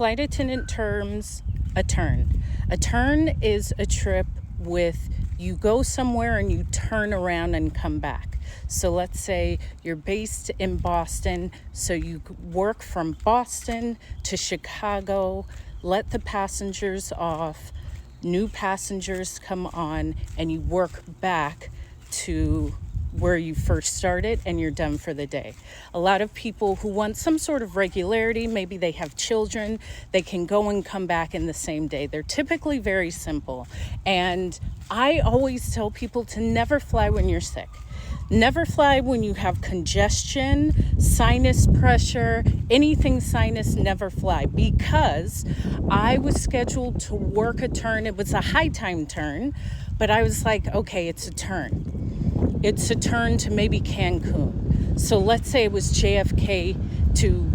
flight attendant terms, a turn. A turn is a trip with you go somewhere and you turn around and come back. So let's say you're based in Boston, so you work from Boston to Chicago, let the passengers off, new passengers come on, and you work back to where you first started and you're done for the day. A lot of people who want some sort of regularity, maybe they have children, they can go and come back in the same day. They're typically very simple. And I always tell people to never fly when you're sick. Never fly when you have congestion, sinus pressure, anything sinus, never fly. Because I was scheduled to work a turn. It was a high time turn, but I was like, okay, it's a turn. It's a turn to maybe Cancun. So let's say it was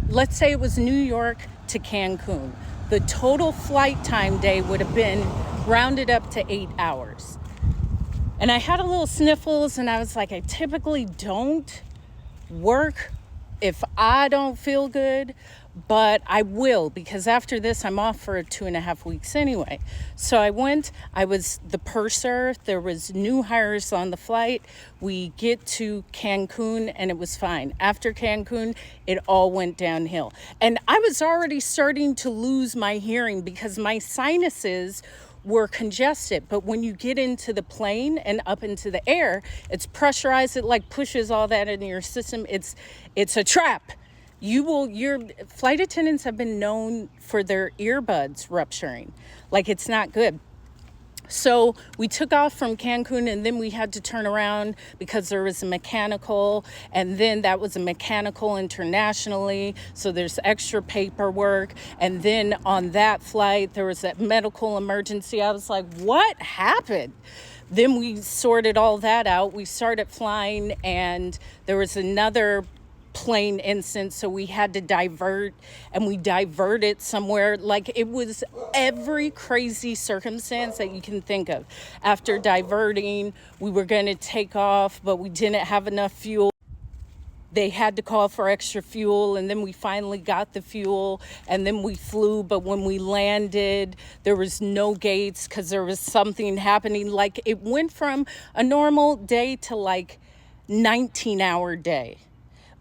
let's say it was New York to Cancun. The total flight time day would have been rounded up to 8 hours. And I had a little sniffles and I was like, I typically don't work if I don't feel good, but I will, because after this I'm off for 2.5 weeks anyway. So I went, I was the purser, there was new hires on the flight. We get to Cancun and it was fine. After Cancun, it all went downhill. And I was already starting to lose my hearing because my sinuses were congested. But when you get into the plane and up into the air, it's pressurized. It like pushes all that into your system. It's a trap. Your flight attendants have been known for their earbuds rupturing. Like, it's not good. So we took off from Cancun and then we had to turn around because there was a mechanical, and then that was a mechanical internationally. So there's extra paperwork. And then on that flight, there was that medical emergency. I was like, what happened? Then we sorted all that out. We started flying and there was another plane instance, so we had to divert, and we diverted somewhere. Like, it was every crazy circumstance that you can think of. After diverting, we were going to take off, but we didn't have enough fuel. They had to call for extra fuel, and then we finally got the fuel, and then we flew. But when we landed, there was no gates because there was something happening. Like, it went from a normal day to like 19-hour day.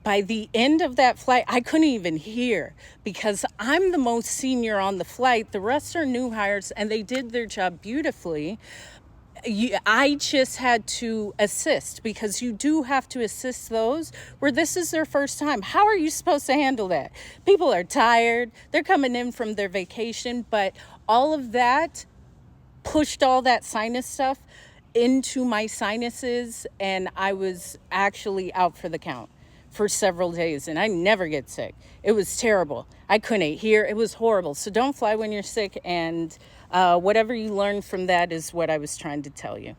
By the end of that flight, I couldn't even hear because I'm the most senior on the flight. The rest are new hires and they did their job beautifully. I just had to assist because you do have to assist those where this is their first time. How are you supposed to handle that? People are tired. They're coming in from their vacation, but all of that pushed all that sinus stuff into my sinuses, and I was actually out for the count for several days, and I never get sick. It was terrible. I couldn't hear. It was horrible. So don't fly when you're sick, and whatever you learn from that is what I was trying to tell you.